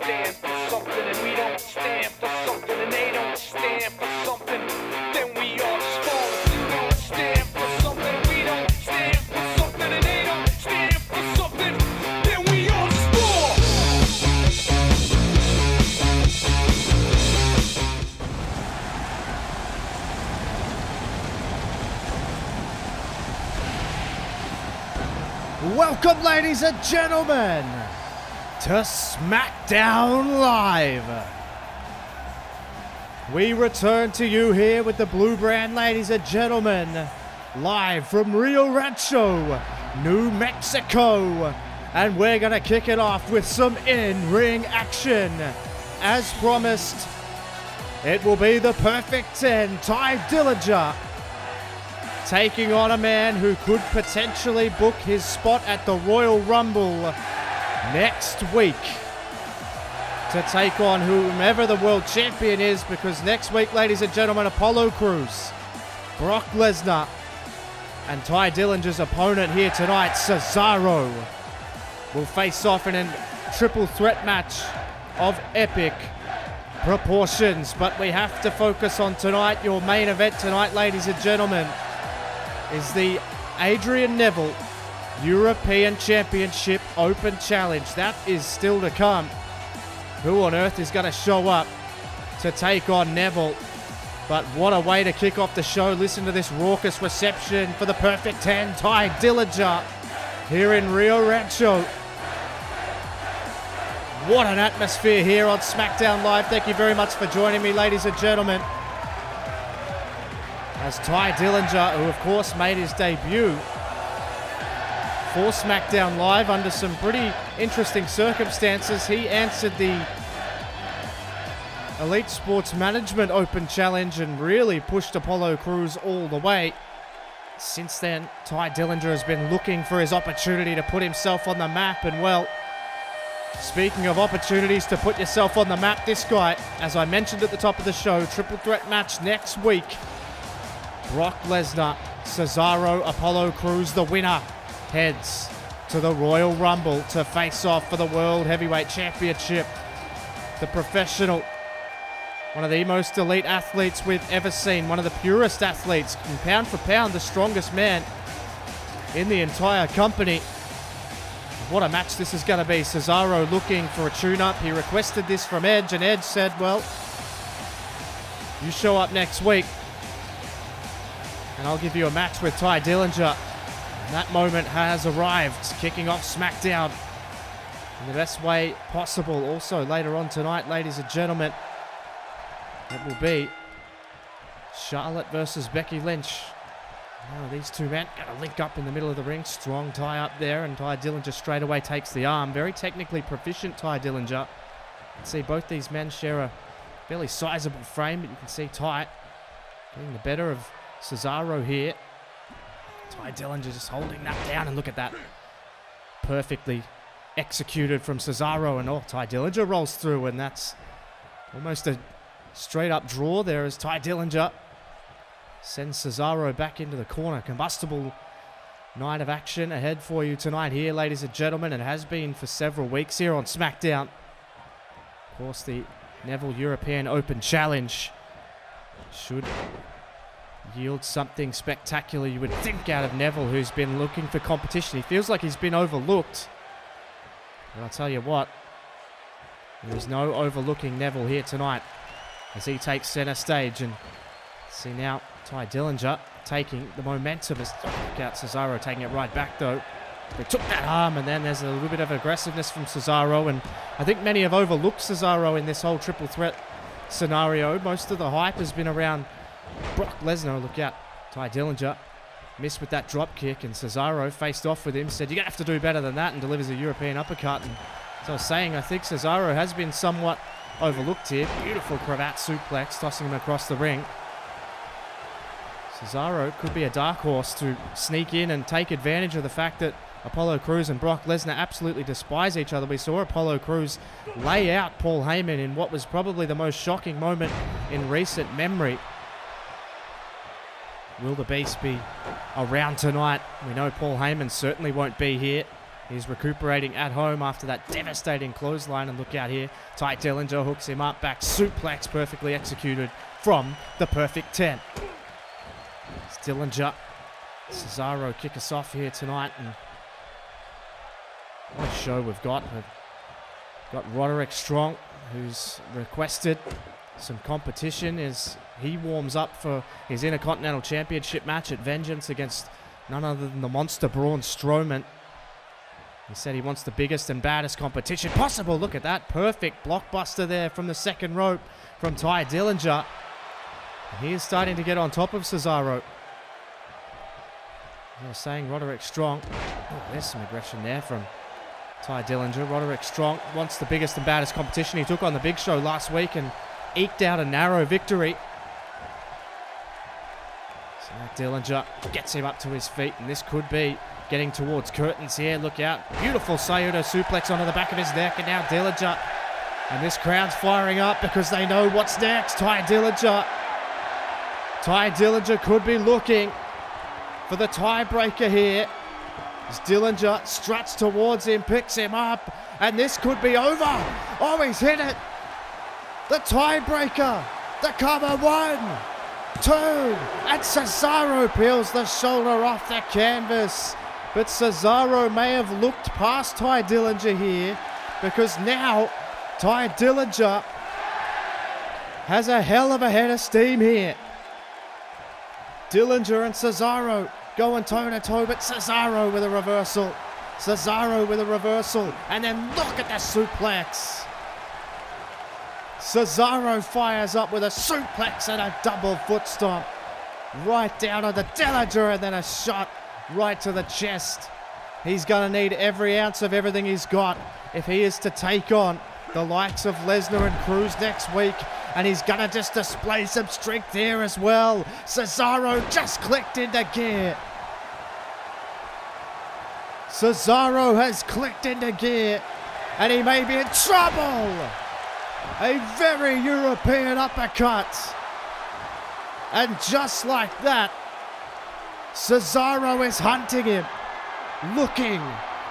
stand for something, and we don't stand for something, and they don't stand for something, then we are small. If you don't stand for something, we don't stand for something, and they don't stand for something, then we are small. Welcome, ladies and gentlemen, to SmackDown Live. We return to you here with the Blue Brand, ladies and gentlemen, live from Rio Rancho, New Mexico. And we're going to kick it off with some in-ring action. As promised, it will be the Perfect 10, Ty Dillinger, taking on a man who could potentially book his spot at the Royal Rumble next week to take on whomever the world champion is, because next week, ladies and gentlemen, Apollo Crews, Brock Lesnar, and Ty Dillinger's opponent here tonight, Cesaro, will face off in a triple threat match of epic proportions. But we have to focus on tonight. Your main event tonight, ladies and gentlemen, is the Adrian Neville European Championship Open Challenge. That is still to come. Who on earth is going to show up to take on Neville? But what a way to kick off the show. Listen to this raucous reception for the Perfect 10, Ty Dillinger, here in Rio Rancho. What an atmosphere here on SmackDown Live. Thank you very much for joining me, ladies and gentlemen, as Ty Dillinger, who of course made his debut for SmackDown Live under some pretty interesting circumstances. He answered the Elite Sports Management Open Challenge and really pushed Apollo Crews all the way. Since then, Ty Dillinger has been looking for his opportunity to put himself on the map. And well, speaking of opportunities to put yourself on the map, this guy, as I mentioned at the top of the show, triple threat match next week. Brock Lesnar, Cesaro, Apollo Crews, the winner heads to the Royal Rumble to face off for the World Heavyweight Championship. The professional, one of the most elite athletes we've ever seen, one of the purest athletes, and pound for pound the strongest man in the entire company. What a match this is going to be. Cesaro looking for a tune-up. He requested this from Edge, and Edge said, well, you show up next week and I'll give you a match with Ty Dillinger. And that moment has arrived, kicking off SmackDown in the best way possible. Also, later on tonight, ladies and gentlemen, it will be Charlotte versus Becky Lynch. Now these two men going to link up in the middle of the ring. Strong Ty up there, and Ty Dillinger straight away takes the arm. Very technically proficient Ty Dillinger. You can see both these men share a fairly sizable frame, but you can see Ty getting the better of Cesaro here. Ty Dillinger just holding that down, and look at that. Perfectly executed from Cesaro, and oh, Ty Dillinger rolls through, and that's almost a straight up draw there as Ty Dillinger sends Cesaro back into the corner. Combustible night of action ahead for you tonight here, ladies and gentlemen, and has been for several weeks here on SmackDown. Of course, the Neville European Open Challenge should yield something spectacular, you would think, out of Neville, who's been looking for competition. He feels like he's been overlooked. But I'll tell you what, there is no overlooking Neville here tonight as he takes center stage. And see now Ty Dillinger taking the momentum as look out Cesaro taking it right back though. They took that arm, and then there's a little bit of aggressiveness from Cesaro, and I think many have overlooked Cesaro in this whole triple threat scenario. Most of the hype has been around Brock Lesnar. Look out, Ty Dillinger missed with that drop kick, and Cesaro faced off with him, said you're going to have to do better than that, and delivers a European uppercut. And as I was saying, I think Cesaro has been somewhat overlooked here. Beautiful cravat suplex, tossing him across the ring. Cesaro could be a dark horse to sneak in and take advantage of the fact that Apollo Crews and Brock Lesnar absolutely despise each other. We saw Apollo Crews lay out Paul Heyman in what was probably the most shocking moment in recent memory. Will the Beast be around tonight? We know Paul Heyman certainly won't be here He's recuperating at home after that devastating clothesline. And look out here. Ty Dillinger hooks him up. Back suplex perfectly executed from the perfect 10. It's Dillinger. Cesaro kick us off here tonight. And what a show we've got. We've got Roderick Strong, who's requested some competition as he warms up for his Intercontinental Championship match at Vengeance against none other than the monster Braun Strowman. He said he wants the biggest and baddest competition possible. Look at that. Perfect blockbuster there from the second rope from Ty Dillinger. He is starting to get on top of Cesaro. I was saying Roderick Strong. Oh, there's some aggression there from Ty Dillinger. Roderick Strong wants the biggest and baddest competition. He took on the Big Show last week and eked out a narrow victory. So Dillinger gets him up to his feet, and this could be getting towards curtains here. Look out. Beautiful Sayuda suplex onto the back of his neck, and now Dillinger. And this crowd's firing up because they know what's next. Ty Dillinger. Ty Dillinger could be looking for the tiebreaker here. As Dillinger struts towards him, picks him up, and this could be over. Oh, he's hit it. The tiebreaker. The cover. 1, 2, and Cesaro peels the shoulder off the canvas. But Cesaro may have looked past Ty Dillinger here, because now Ty Dillinger has a hell of a head of steam here. Dillinger and Cesaro going toe-to-toe, but Cesaro with a reversal. Cesaro with a reversal. And then look at the suplex. Cesaro fires up with a suplex and a double foot stomp. Right down on the Dillinger, and then a shot right to the chest. He's going to need every ounce of everything he's got if he is to take on the likes of Lesnar and Cruz next week. And he's going to just display some strength here as well. Cesaro just clicked into gear. Cesaro has clicked into gear. And he may be in trouble. A very European uppercut. And just like that, Cesaro is hunting him. Looking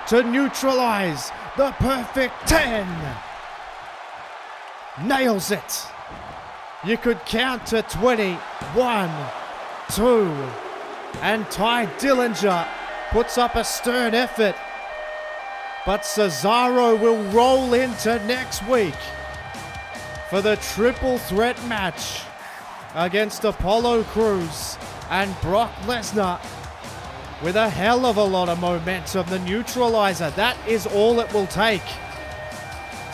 to neutralize the perfect 10. Nails it. You could count to 20. 1, 2, and Ty Dillinger puts up a stern effort. But Cesaro will roll into next week for the triple threat match against Apollo Crews and Brock Lesnar with a hell of a lot of momentum. The neutralizer, that is all it will take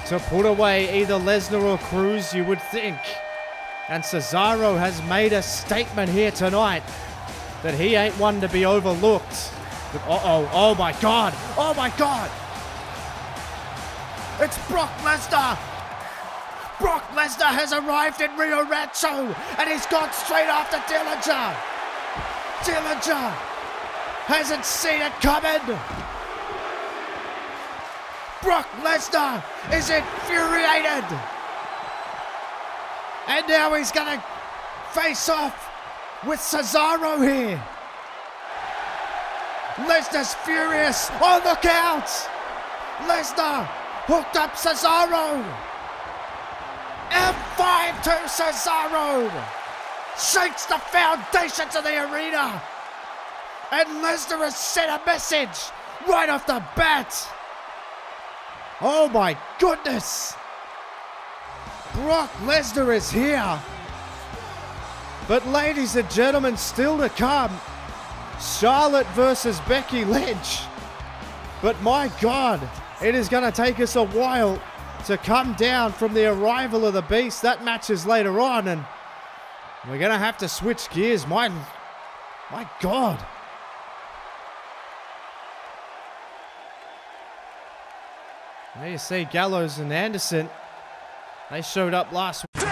to put away either Lesnar or Cruz, you would think. And Cesaro has made a statement here tonight that he ain't one to be overlooked. But oh my God, oh my God. It's Brock Lesnar. Brock Lesnar has arrived in Rio Rancho and he's gone straight after Dillinger. Dillinger hasn't seen it coming. Brock Lesnar is infuriated. And now he's going to face off with Cesaro here. Lesnar's furious. Oh, look out. Lesnar hooked up Cesaro. F5 to Cesaro. Shakes the foundations of the arena. And Lesnar has sent a message right off the bat. Oh my goodness. Brock Lesnar is here. But ladies and gentlemen, still to come, Charlotte versus Becky Lynch. But my God, it is going to take us a while to come down from the arrival of the Beast. That match is later on, and we're going to have to switch gears. My God. There you see Gallows and Anderson. They showed up last week.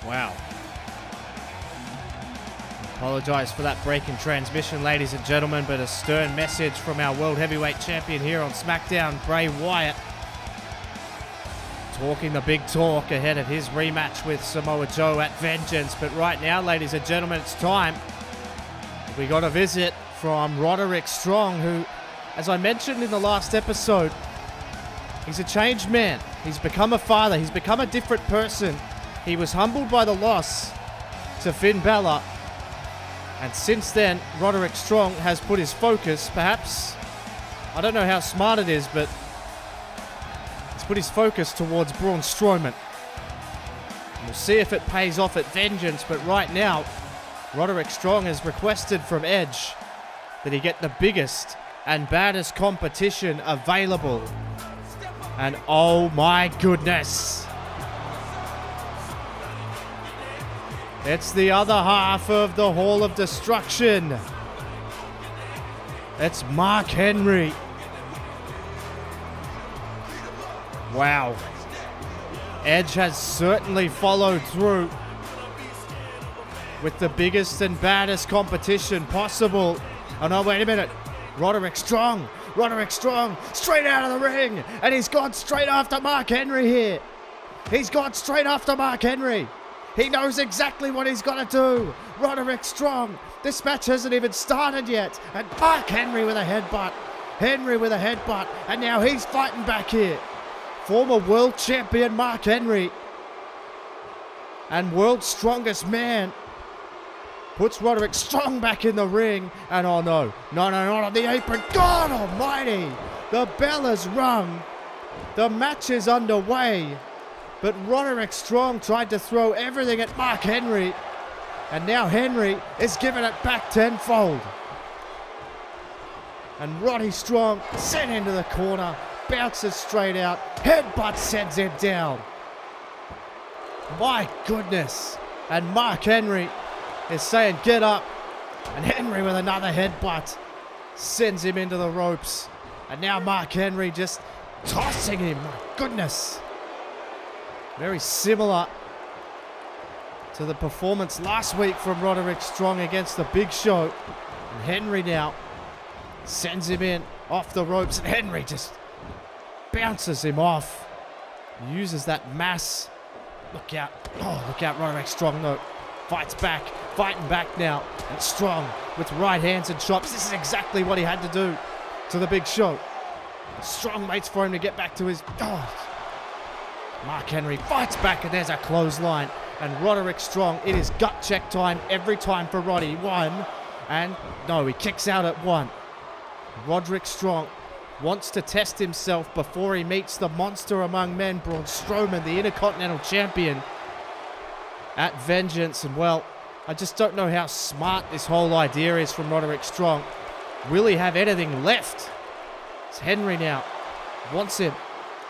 Wow. Apologise for that break in transmission, ladies and gentlemen, but a stern message from our World Heavyweight Champion here on SmackDown, Bray Wyatt. Talking the big talk ahead of his rematch with Samoa Joe at Vengeance. But right now, ladies and gentlemen, it's time. We got a visit from Roderick Strong, who, as I mentioned in the last episode, he's a changed man. He's become a father. He's become a different person. He was humbled by the loss to Finn Balor. And since then, Roderick Strong has put his focus, perhaps, I don't know how smart it is, but he's put his focus towards Braun Strowman. And we'll see if it pays off at Vengeance, but right now, Roderick Strong has requested from Edge that he get the biggest and baddest competition available. And oh my goodness. It's the other half of the Hall of Destruction. It's Mark Henry. Wow. Edge has certainly followed through with the biggest and baddest competition possible. Oh no, wait a minute. Roderick Strong, straight out of the ring. And he's gone straight after Mark Henry here. He's gone straight after Mark Henry. He knows exactly what he's got to do. Roderick Strong. This match hasn't even started yet. And Mark Henry with a headbutt. And now he's fighting back here. Former world champion Mark Henry. And world's strongest man. Puts Roderick Strong back in the ring. And oh no. No, not on the apron. God almighty. The bell has rung. The match is underway. But Roderick Strong tried to throw everything at Mark Henry. And now Henry is giving it back tenfold. And Roddy Strong sent into the corner. Bounces straight out. Headbutt sends him down. My goodness. And Mark Henry is saying, get up. And Henry with another headbutt sends him into the ropes. And now Mark Henry just tossing him. My goodness. Very similar to the performance last week from Roderick Strong against the Big Show. And Henry now sends him in off the ropes. And Henry just bounces him off. Uses that mass. Look out. Oh, look out, Roderick Strong, though. Fights back. Fighting back now. And Strong with right hands and chops. This is exactly what he had to do to the Big Show. Strong waits for him to get back to his... Oh. Mark Henry fights back, and there's a clothesline. And Roderick Strong, it is gut check time every time for Roddy. One, and no, he kicks out at one. Roderick Strong wants to test himself before he meets the monster among men, Braun Strowman, the Intercontinental Champion, at Vengeance. And well, I just don't know how smart this whole idea is from Roderick Strong. Will he have anything left? It's Henry now. Wants him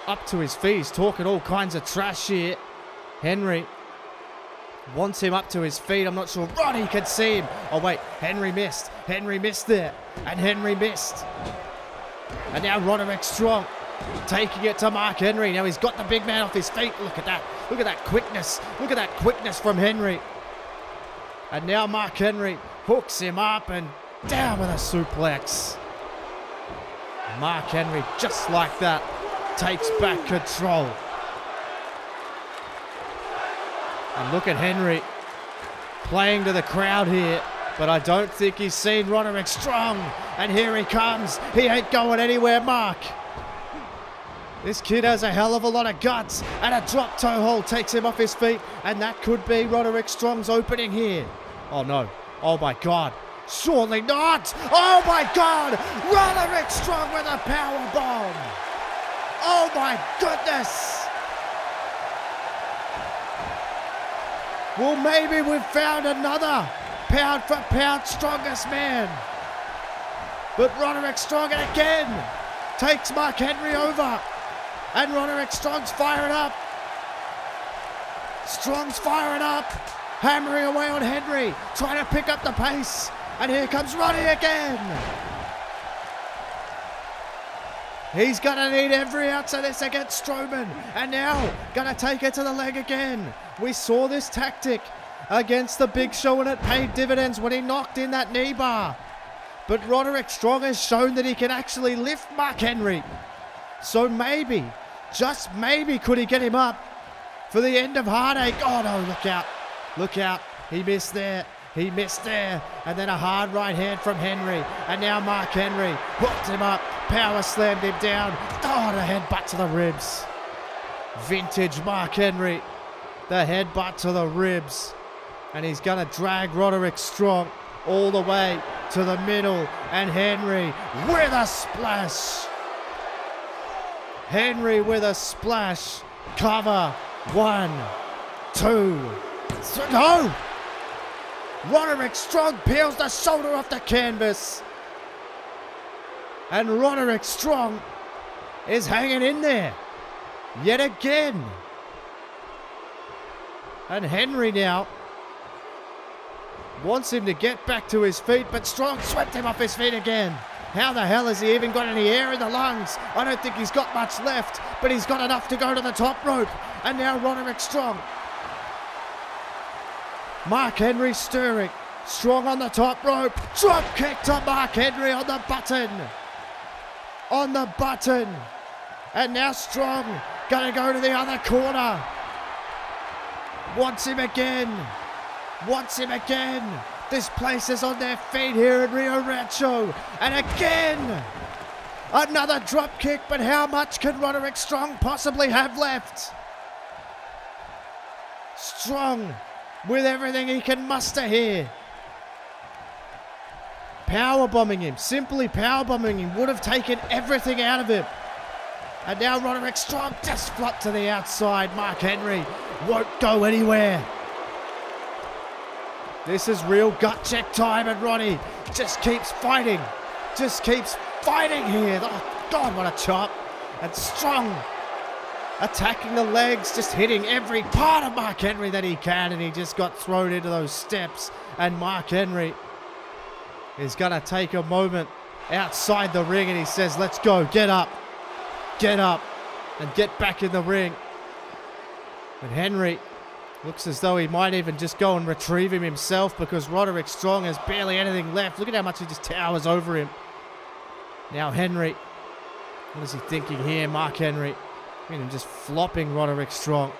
up to his feet. He's talking all kinds of trash here. Henry wants him up to his feet. I'm not sure Roddy can see him. Oh wait, Henry missed. Henry missed there. And Henry missed. And now Roderick Strong taking it to Mark Henry. Now he's got the big man off his feet. Look at that. Look at that quickness. Look at that quickness from Henry. And now Mark Henry hooks him up and down with a suplex. Mark Henry, just like that, takes back control. And look at Henry playing to the crowd here, but I don't think he's seen Roderick Strong. And here he comes. He ain't going anywhere, Mark. This kid has a hell of a lot of guts, and a drop toe hold takes him off his feet, and that could be Roderick Strong's opening here. Oh no. Oh my God. Surely not. Oh my God. Roderick Strong with a power bomb. Oh my goodness. Well, maybe we've found another pound for pound strongest man. But Roderick Strong again takes Mark Henry over. And Roderick Strong's firing up. Strong's firing up. Hammering away on Henry. Trying to pick up the pace. And here comes Roddy again. He's going to need every ounce of this against Strowman. And now, going to take it to the leg again. We saw this tactic against the Big Show and it paid dividends when he knocked in that knee bar. But Roderick Strong has shown that he can actually lift Mark Henry. So maybe, just maybe, could he get him up for the end of Heartache? Oh no, look out. Look out. He missed there. He missed there. And then a hard right hand from Henry. And now Mark Henry hooked him up. Power slammed him down. Oh, the headbutt to the ribs. Vintage Mark Henry. The headbutt to the ribs. And he's going to drag Roderick Strong all the way to the middle. And Henry with a splash. Henry with a splash. Cover. 1, 2, 3. No! Roderick Strong peels the shoulder off the canvas. And Roderick Strong is hanging in there yet again. And Henry now wants him to get back to his feet, but Strong swept him off his feet again. How the hell has he even got any air in the lungs? I don't think he's got much left, but he's got enough to go to the top rope. And now Roderick Strong. Mark Henry stirring. Strong on the top rope. Drop kick to Mark Henry on the button. On the button. And now Strong going to go to the other corner. Wants him again. Wants him again. This place is on their feet here in Rio Rancho. And again, another drop kick, but how much can Roderick Strong possibly have left? Strong with everything he can muster here. Powerbombing him, simply powerbombing him would have taken everything out of him. And now Roderick Strong just flopped to the outside. Mark Henry won't go anywhere. This is real gut check time, and Roddy just keeps fighting. Just keeps fighting here. Oh, God, what a chop. And Strong attacking the legs, just hitting every part of Mark Henry that he can, and he just got thrown into those steps. And Mark Henry is going to take a moment outside the ring, and he says, let's go, get up, and get back in the ring. But Henry looks as though he might even just go and retrieve him himself, because Roderick Strong has barely anything left. Look at how much he just towers over him. Now Henry, what is he thinking here? Mark Henry, look at him just flopping Roderick Strong.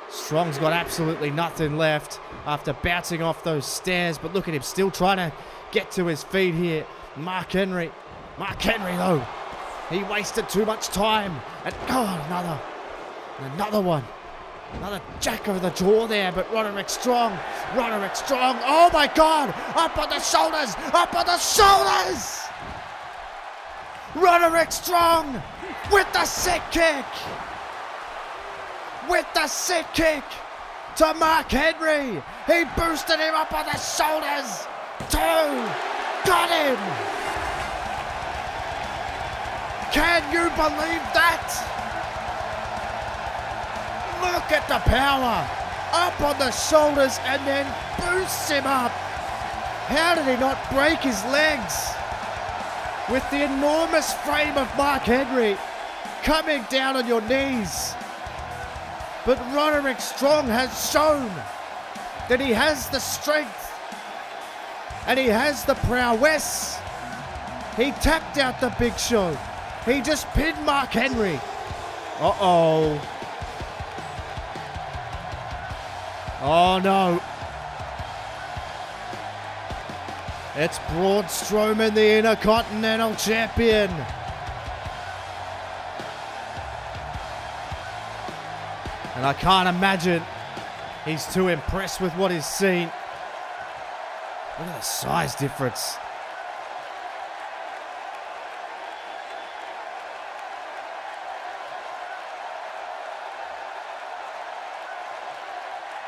Strong's got absolutely nothing left after bouncing off those stairs, but look at him still trying to get to his feet here. Mark Henry though, he wasted too much time. And God, another one. Another jack over the jaw there, but Roderick Strong, oh my God, up on the shoulders, Roderick Strong with the sick kick, to Mark Henry. He boosted him up on the shoulders, 2, got him. Can you believe that? Look at the power. Up on the shoulders and then boosts him up. How did he not break his legs? With the enormous frame of Mark Henry coming down on your knees. But Roderick Strong has shown that he has the strength and he has the prowess. He tapped out the Big Show. He just pinned Mark Henry. Uh-oh. Oh no. It's Braun Strowman, the Intercontinental Champion. And I can't imagine he's too impressed with what he's seen. Look at the size difference.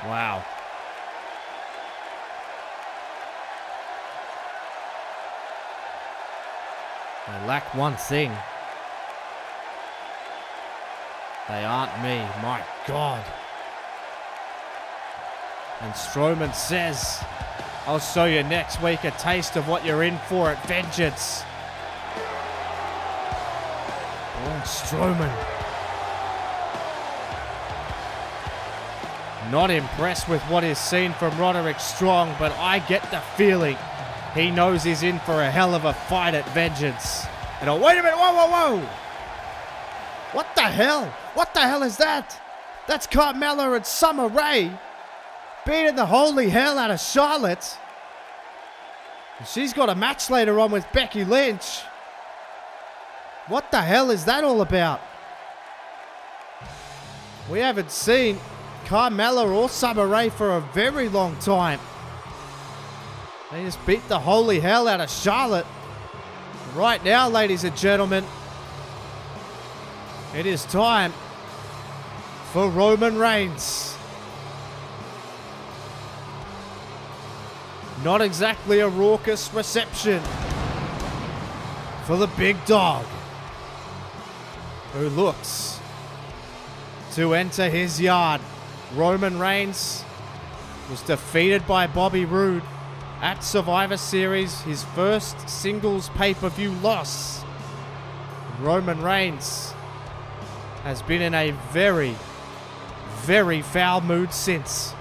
Wow. They lack one thing. They aren't me, my God. And Strowman says, I'll show you next week a taste of what you're in for at Vengeance. Strowman. Not impressed with what is seen from Roderick Strong, but I get the feeling he knows he's in for a hell of a fight at Vengeance. And oh, wait a minute, whoa, whoa, whoa! What the hell? What the hell is that? That's Carmella and Summer Rae beating the holy hell out of Charlotte. She's got a match later on with Becky Lynch. What the hell is that all about? We haven't seen Carmella or Summer Rae for a very long time. They just beat the holy hell out of Charlotte. Right now, ladies and gentlemen, it is time for Roman Reigns. Not exactly a raucous reception for the big dog, who looks to enter his yard. Roman Reigns was defeated by Bobby Roode at Survivor Series, his first singles pay-per-view loss. Roman Reigns has been in a very, very foul mood since.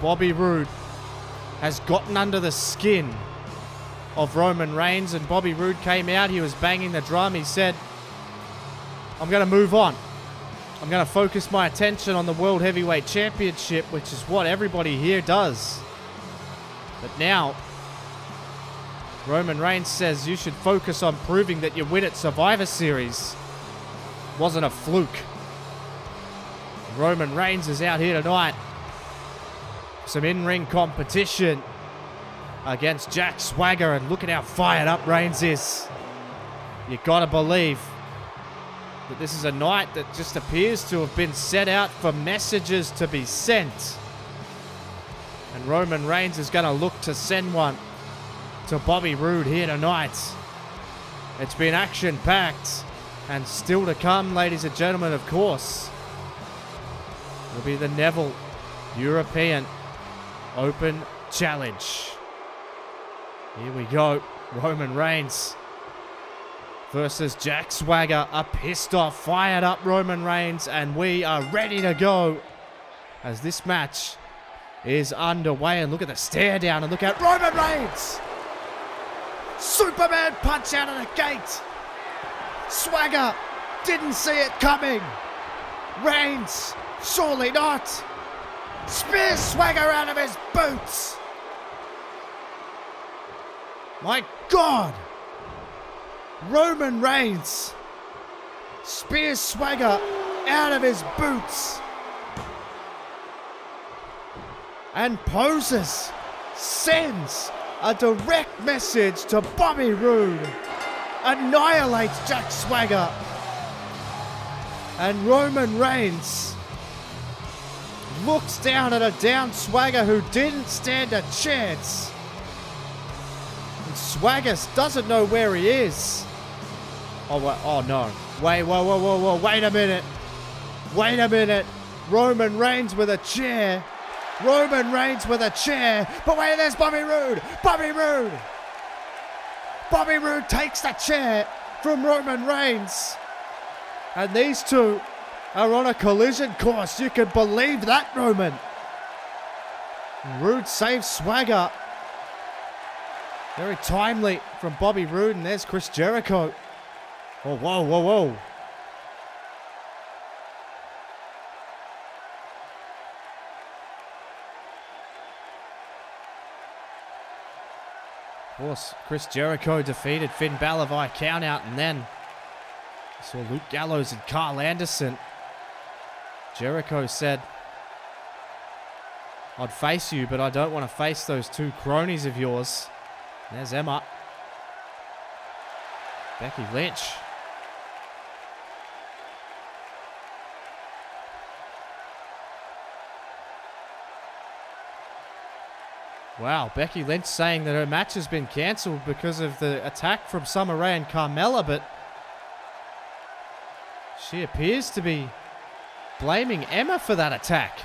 Bobby Roode has gotten under the skin of Roman Reigns, and Bobby Roode came out, he was banging the drum, he said, I'm going to move on. I'm going to focus my attention on the World Heavyweight Championship, which is what everybody here does. But now, Roman Reigns says you should focus on proving that you win at Survivor Series. Wasn't a fluke. Roman Reigns is out here tonight. Some in-ring competition against Jack Swagger, and look at how fired up Reigns is. You gotta believe that this is a night that just appears to have been set out for messages to be sent. And Roman Reigns is going to look to send one to Bobby Roode here tonight. It's been action-packed, and still to come, ladies and gentlemen, of course, will be the Neville European Open Challenge. Here we go. Roman Reigns versus Jack Swagger. A pissed off, fired up Roman Reigns, and we are ready to go as this match is underway. And look at the stare down, and look at Roman Reigns. Superman punch out of the gate. Swagger didn't see it coming. Reigns, surely not. Spears Swagger out of his boots. My God. Roman Reigns spears Swagger out of his boots and poses, sends a direct message to Bobby Roode, annihilates Jack Swagger, and Roman Reigns looks down at a down Swagger who didn't stand a chance. And Swagger doesn't know where he is. Oh no. Whoa, wait a minute. Wait a minute. Roman Reigns with a chair. Roman Reigns with a chair. But wait, there's Bobby Roode. Bobby Roode. Bobby Roode takes the chair from Roman Reigns. And these two are on a collision course. You can believe that, Roman. Roode saves Swagger. Very timely from Bobby Roode. And there's Chris Jericho. Oh, whoa. Of course, Chris Jericho defeated Finn Balor via countout, and then saw Luke Gallows and Carl Anderson. Jericho said, I'd face you, but I don't want to face those two cronies of yours. And there's Emma. Becky Lynch. Wow, Becky Lynch saying that her match has been cancelled because of the attack from Summer Rae and Carmella, but she appears to be blaming Emma for that attack.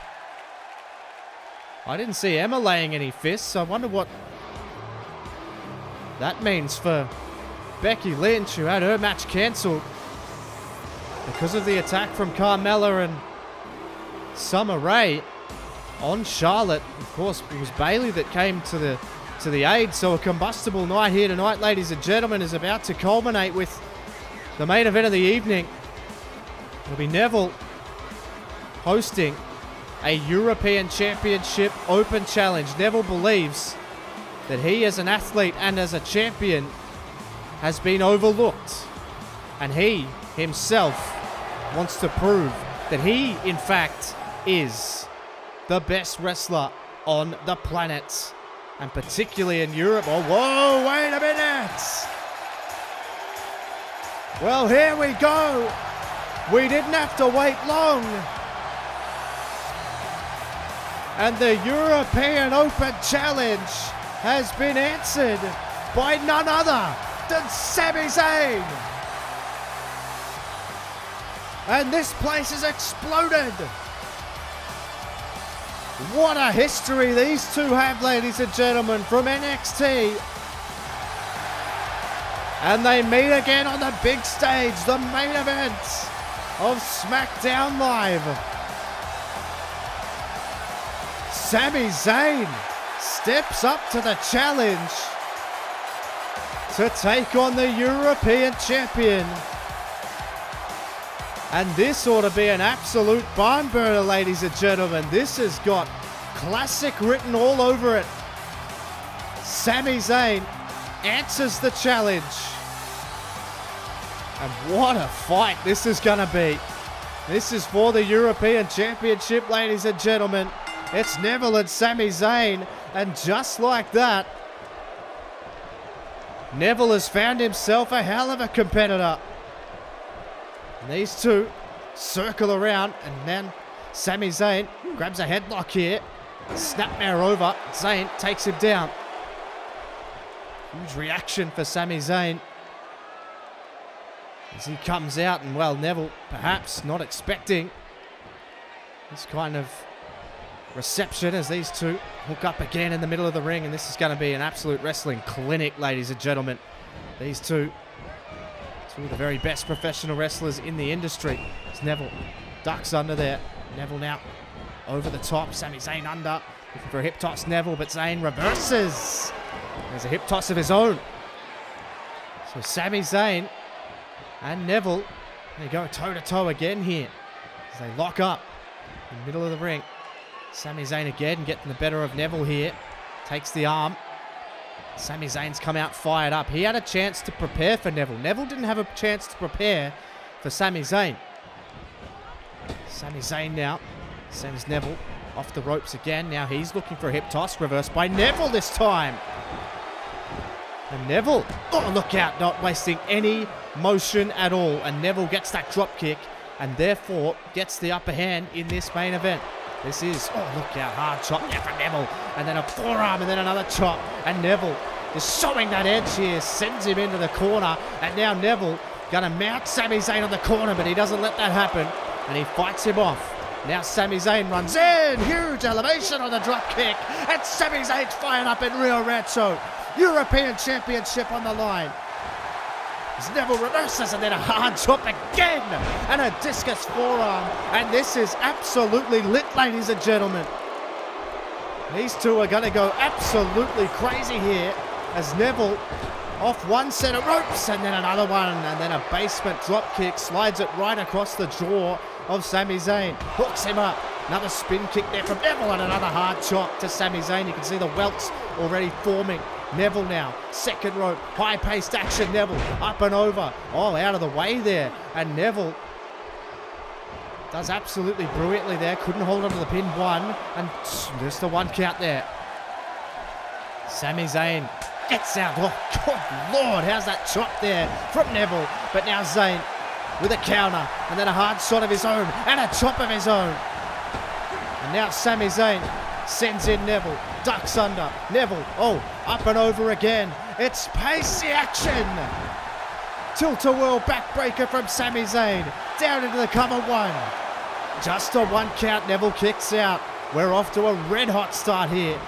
I didn't see Emma laying any fists. I wonder what that means for Becky Lynch, who had her match cancelled because of the attack from Carmella and Summer Rae on Charlotte. Of course, it was Bayley that came to the aid. So a combustible night here tonight, ladies and gentlemen, is about to culminate with the main event of the evening. It'll be Neville hosting a European Championship Open Challenge. Neville believes that he as an athlete and as a champion has been overlooked, and he himself wants to prove that he in fact is the best wrestler on the planet, and particularly in Europe. Oh, whoa, wait a minute. Well, here we go. We didn't have to wait long. And the European Open Challenge has been answered by none other than Sami Zayn. And this place has exploded. What a history these two have, ladies and gentlemen, from NXT. And they meet again on the big stage, the main event of SmackDown Live. Sami Zayn steps up to the challenge to take on the European champion. And this ought to be an absolute barn burner, ladies and gentlemen. This has got classic written all over it. Sami Zayn answers the challenge. And what a fight this is going to be. This is for the European Championship, ladies and gentlemen. It's Neville and Sami Zayn. And just like that, Neville has found himself a hell of a competitor. And these two circle around, and then Sami Zayn grabs a headlock here. Snapmare over. Zayn takes him down. Huge reaction for Sami Zayn as he comes out, and well, Neville perhaps not expecting this kind of reception as these two hook up again in the middle of the ring, and this is going to be an absolute wrestling clinic, ladies and gentlemen. These two of the very best professional wrestlers in the industry. As Neville ducks under there. Neville now over the top. Sami Zayn under. Looking for a hip toss, Neville, but Zayn reverses. There's a hip toss of his own. So Sami Zayn and Neville, they go toe-to-toe again here as they lock up in the middle of the ring. Sami Zayn again getting the better of Neville here. Takes the arm. Sami Zayn's come out fired up. He had a chance to prepare for Neville. Neville didn't have a chance to prepare for Sami Zayn. Sami Zayn now sends Neville off the ropes again. Now he's looking for a hip toss. Reversed by Neville this time. And Neville, oh, look out, not wasting any motion at all. And Neville gets that drop kick and therefore gets the upper hand in this main event. This is, oh, look out, hard chop there from Neville. And then a forearm and then another chop. And Neville just showing that edge here, sends him into the corner. And now Neville going to mount Sami Zayn on the corner, but he doesn't let that happen. And he fights him off. Now Sami Zayn runs in. Huge elevation on the drop kick. And Sami Zayn's fired up in Rio Rancho. European Championship on the line. As Neville reverses and then a hard chop again. And a discus forearm. And this is absolutely lit, ladies and gentlemen. These two are going to go absolutely crazy here as Neville off one set of ropes and then another one. And then a basement drop kick slides it right across the jaw of Sami Zayn. Hooks him up. Another spin kick there from Neville and another hard chop to Sami Zayn. You can see the welts already forming. Neville now, second rope, high-paced action, Neville, up and over. Oh, out of the way there. And Neville does absolutely brilliantly there. Couldn't hold on to the pin, one. And just the one count there. Sami Zayn gets out. Oh, good Lord, how's that chop there from Neville? But now Zayn with a counter. And then a hard shot of his own. And a chop of his own. And now Sami Zayn sends in Neville, ducks under, Neville, oh, up and over again. It's pacey action. Tilt-a-whirl backbreaker from Sami Zayn, down into the cover one. Just a one count, Neville kicks out. We're off to a red hot start here.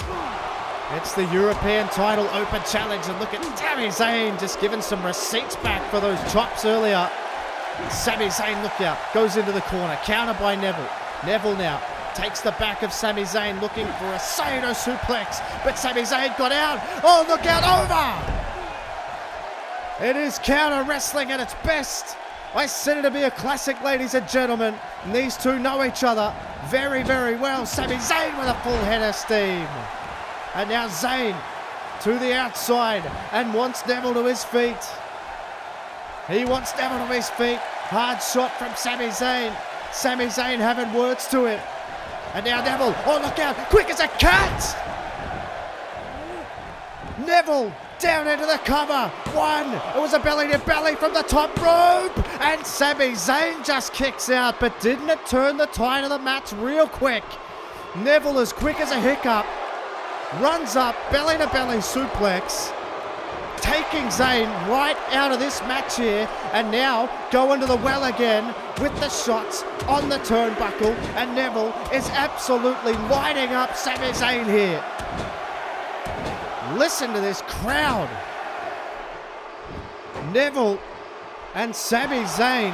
It's the European title open challenge, and look at Sami Zayn just giving some receipts back for those chops earlier. Sami Zayn, look out, goes into the corner, counter by Neville. Neville now takes the back of Sami Zayn, looking for a Cesaro suplex, but Sami Zayn got out. Oh, look out, over! It is counter wrestling at its best. I said it to be a classic, ladies and gentlemen. And these two know each other very, very well. Sami Zayn with a full head of steam. And now Zayn to the outside and wants Neville to his feet. He wants Neville to his feet. Hard shot from Sami Zayn. Sami Zayn having words to him. And now Neville, oh look out, quick as a cat! Neville down into the cover. One, it was a belly to belly from the top rope. And Sami Zayn just kicks out, but didn't it turn the tide of the match real quick? Neville as quick as a hiccup. Runs up, belly to belly suplex. Taking Zayn right out of this match here, and now going to the well again with the shots on the turnbuckle, and Neville is absolutely lighting up Sami Zayn here. Listen to this crowd. Neville and Sami Zayn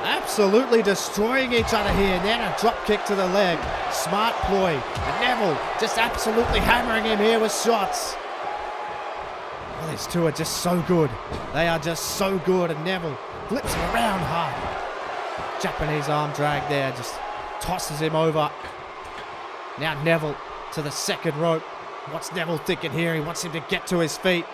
absolutely destroying each other here. Then a drop kick to the leg. Smart ploy. And Neville just absolutely hammering him here with shots. Oh, these two are just so good. They are just so good. And Neville flips him around hard. Japanese arm drag there. Just tosses him over. Now Neville to the second rope. What's Neville thinking here? He wants him to get to his feet.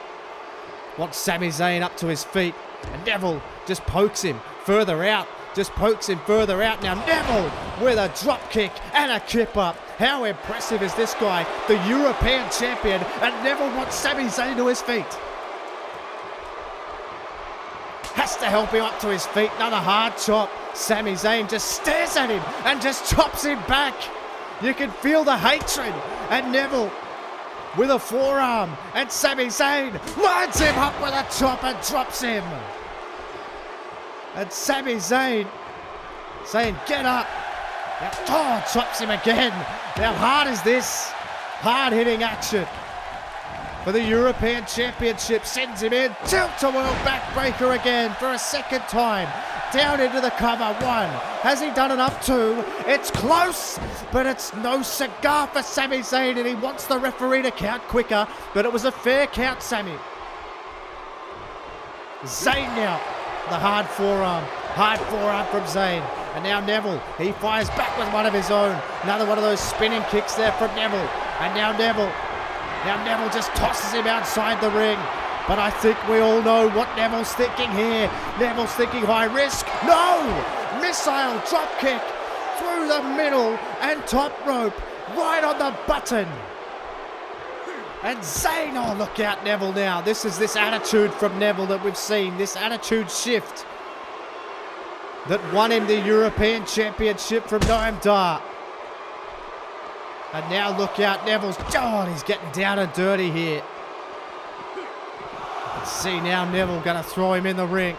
Wants Sami Zayn up to his feet. And Neville just pokes him further out. Just pokes him further out. Now Neville with a drop kick and a kip up. How impressive is this guy? The European champion. And Neville wants Sami Zayn to his feet. Has to help him up to his feet. Another hard chop. Sami Zayn just stares at him and just chops him back. You can feel the hatred. And Neville with a forearm. And Sami Zayn lines him up with a chop and drops him. And Sami Zayn saying, get up. Now, oh, chops him again. How hard is this? Hard-hitting action. For the European Championship, sends him in. Tilt-a-whirl backbreaker again for a second time. Down into the cover. One. Has he done enough? Two. It's close, but it's no cigar for Sami Zayn, and he wants the referee to count quicker, but it was a fair count, Sami. Zayn now. The hard forearm from Zayn. And now Neville, he fires back with one of his own. Another one of those spinning kicks there from Neville. And now Neville just tosses him outside the ring. But I think we all know what Neville's thinking here. Neville's thinking high risk. No! Missile drop kick through the middle and top rope. Right on the button. And Zayn, oh look out Neville now. This is this attitude from Neville that we've seen. This attitude shift that won him the European Championship from Noam Dar. And now look out, Neville's, oh, he's getting down and dirty here. See now Neville going to throw him in the ring.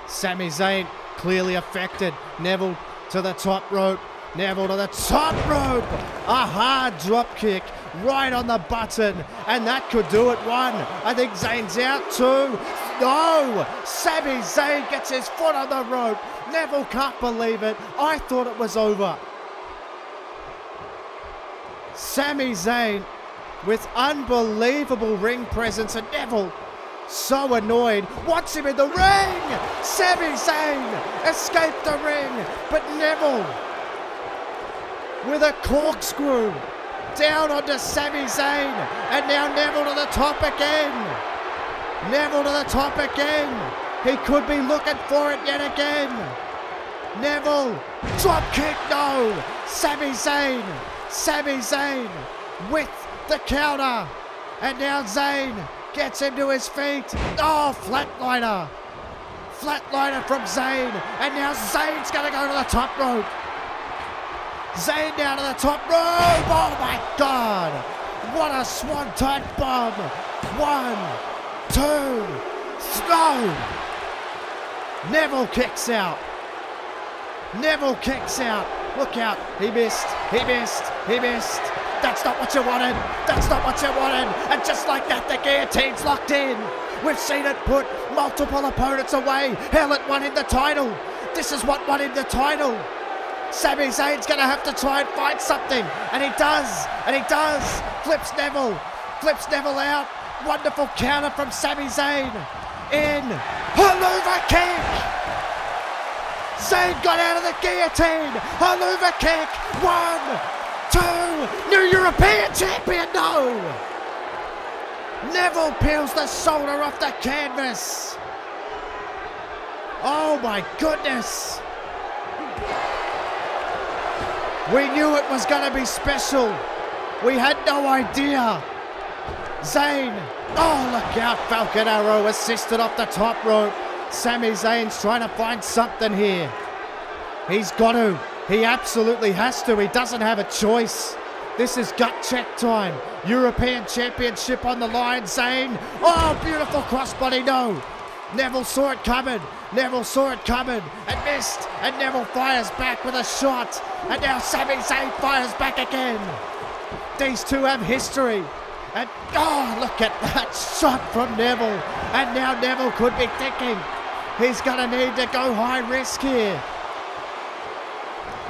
Sami Zayn clearly affected. Neville to the top rope. Neville to the top rope. A hard drop kick right on the button. And that could do it. One. I think Zayn's out. Two. No. Sami Zayn gets his foot on the rope. Neville can't believe it. I thought it was over. Sami Zayn with unbelievable ring presence, and Neville so annoyed, wants him in the ring. Sami Zayn escaped the ring, but Neville with a corkscrew down onto Sami Zayn, and now Neville to the top again. Neville to the top again. He could be looking for it yet again. Neville, drop kick, no. Sami Zayn with the counter, and now Zayn gets him to his feet. Oh, flatliner from Zayn, and now Zayn's going to go to the top rope. Zayn down to the top rope. Oh my God, what a swanton bomb. 1, 2, no. Neville kicks out. Look out, he missed. That's not what you wanted. That's not what you wanted. And just like that, the guillotine's locked in. We've seen it put multiple opponents away. Hell, it won him the title. This is what won him the title. Sami Zayn's going to have to try and find something. And he does. And he does. Flips Neville. Flips Neville out. Wonderful counter from Sami Zayn. In. Haluva kick. Zayn got out of the guillotine. Haluva kick. 1, 2. New European champion. No. Neville peels the shoulder off the canvas. Oh my goodness. We knew it was going to be special. We had no idea. Zayn. Oh, look out. Falcon Arrow assisted off the top rope. Sami Zayn's trying to find something here. He's got to. He absolutely has to. He doesn't have a choice. This is gut check time. European Championship on the line. Zayn. Oh, beautiful crossbody. No. Neville saw it coming. Neville saw it coming and missed. And Neville fires back with a shot. And now Sami Zayn fires back again. These two have history. And oh, look at that shot from Neville. And now Neville could be thinking he's going to need to go high risk here.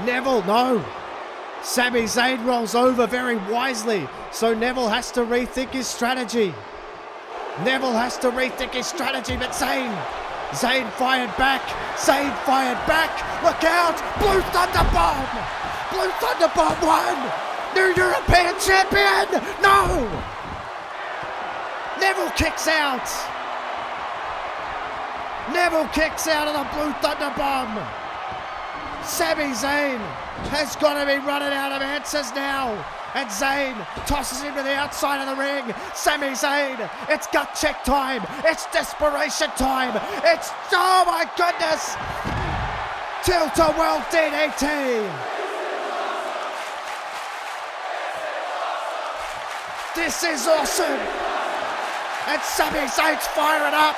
Neville, no. Sami Zayn rolls over very wisely. So Neville has to rethink his strategy. Neville has to rethink his strategy, but Zayn fired back. Zayn fired back. Look out. Blue Thunder Bomb. Blue Thunder Bomb won. New European champion. No. Neville kicks out. Neville kicks out of the Blue Thunder Bomb. Sami Zayn has got to be running out of answers now. And Zayn tosses him to the outside of the ring. Sami Zayn, it's gut check time. It's desperation time. It's, oh my goodness. Tilt-a-World DDT. This is awesome. And Sami Zayn's firing up.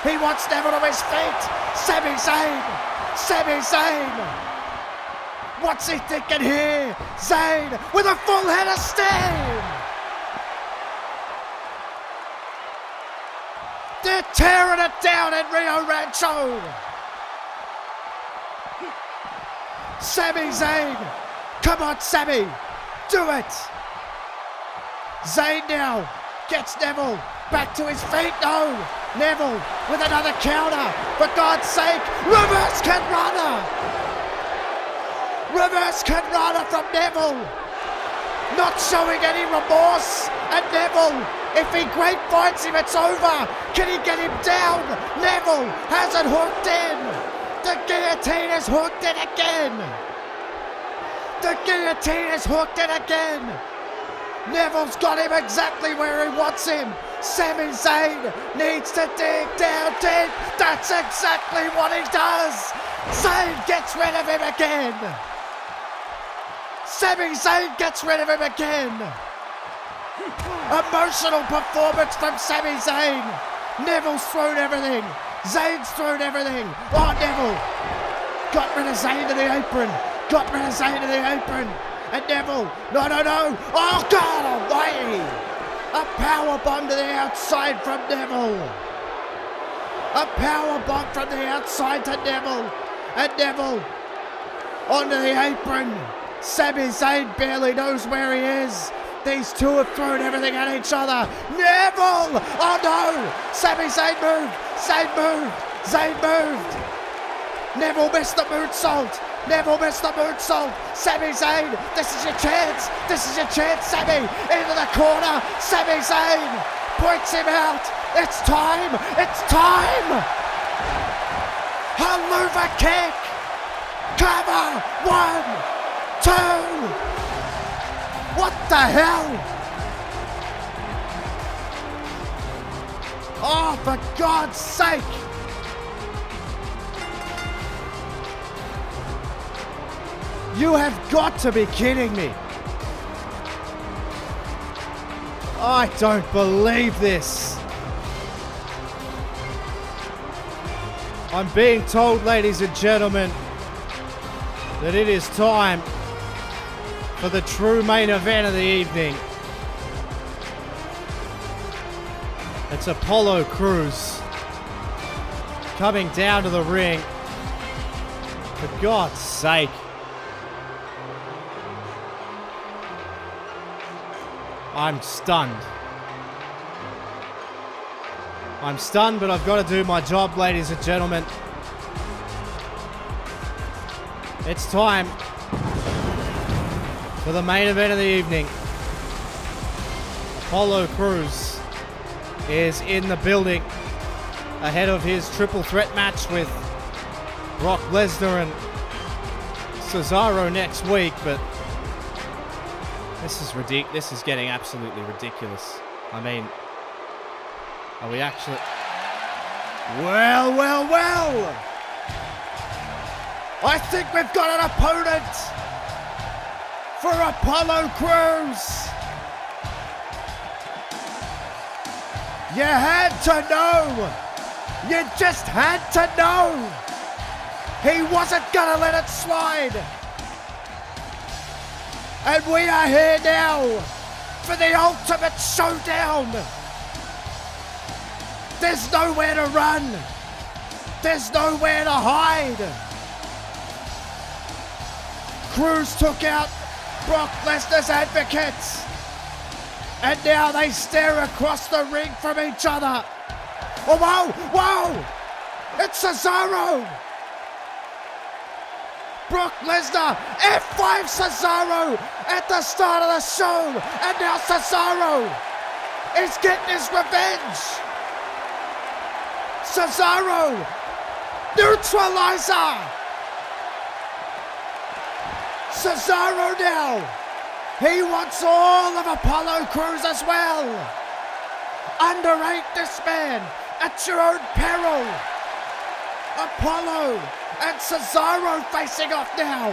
He wants Neville to his feet. Sami Zayn. Sami Zayn. What's he thinking here? Zayn with a full head of steam. They're tearing it down in Rio Rancho. Sami Zayn. Come on, Sami. Do it. Zayn now gets Neville back to his feet. No. Neville with another counter. For God's sake. Reverse Ken Runner. Reverse Ken Runner from Neville. Not showing any remorse. And Neville, if he grapevines him, it's over. Can he get him down? Neville has it hooked in. The guillotine is hooked in again. The guillotine is hooked in again. Neville's got him exactly where he wants him. Sami Zayn needs to dig down deep. That's exactly what he does. Zayn gets rid of him again. Sami Zayn gets rid of him again. Emotional performance from Sami Zayn. Neville's thrown everything. Zayn's thrown everything. Oh, Neville got rid of Zayn to the apron. Got rid of Zayn to the apron. And Neville, no. Oh, God almighty. A power bomb to the outside from Neville. A power bomb from the outside to Neville. And Neville onto the apron. Sami Zayn barely knows where he is. These two have thrown everything at each other. Neville! Oh no! Sami Zayn moved! Zayn moved! Zayn moved! Neville missed the moonsault! Neville missed the moonsault! Sami Zayn, this is your chance! This is your chance, Sami! Into the corner! Sami Zayn points him out! It's time! It's time! Haluva kick! Cover! 1, 2! What the hell? Oh, for God's sake! You have got to be kidding me! I don't believe this! I'm being told, ladies and gentlemen, that it is time for the true main event of the evening. It's Apollo Crews coming down to the ring. For God's sake. I'm stunned. I'm stunned, but I've got to do my job, ladies and gentlemen. It's time for the main event of the evening. Apollo Crews is in the building ahead of his triple threat match with Brock Lesnar and Cesaro next week, but this is ridiculous. This is getting absolutely ridiculous. I mean, are we actually... Well, well, well! I think we've got an opponent for Apollo Crews. You had to know. You just had to know. He wasn't gonna let it slide. And we are here now for the ultimate showdown. There's nowhere to run. There's nowhere to hide. Crews took out Brock Lesnar's advocates. And now they stare across the ring from each other. Oh, whoa, whoa! It's Cesaro! Brock Lesnar, F5 Cesaro at the start of the show. And now Cesaro is getting his revenge. Cesaro, neutralizer. Cesaro now. He wants all of Apollo Crews as well. Underrate this man at your own peril. Apollo and Cesaro facing off now.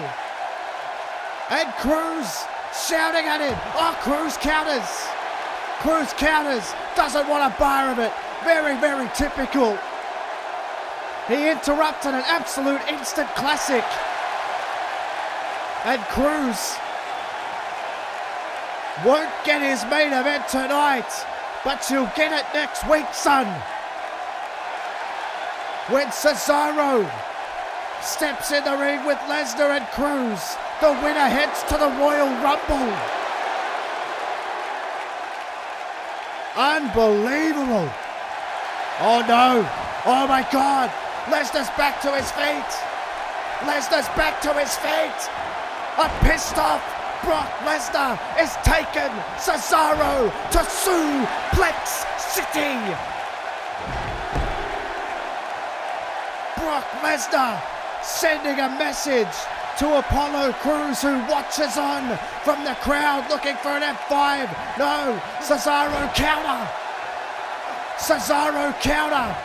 And Crews shouting at him. Oh, Crews counters. Crews counters. Doesn't want a bar of it. Very, very typical. He interrupted an absolute instant classic. And Crews won't get his main event tonight, but you'll get it next week, son. When Cesaro steps in the ring with Lesnar and Crews, the winner heads to the Royal Rumble. Unbelievable. Oh no. Oh my God. Lesnar's back to his feet. Lesnar's back to his feet. A pissed off Brock Lesnar is taken Cesaro to Suplex City. Brock Lesnar sending a message to Apollo Crews, who watches on from the crowd looking for an F5. No, Cesaro counter. Cesaro counter.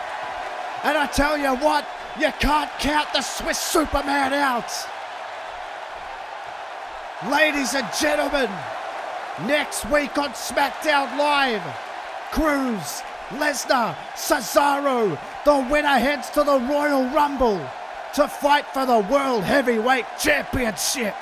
And I tell you what, you can't count the Swiss Superman out. Ladies and gentlemen, next week on SmackDown Live, Crews, Lesnar, Cesaro, the winner heads to the Royal Rumble to fight for the World Heavyweight Championship.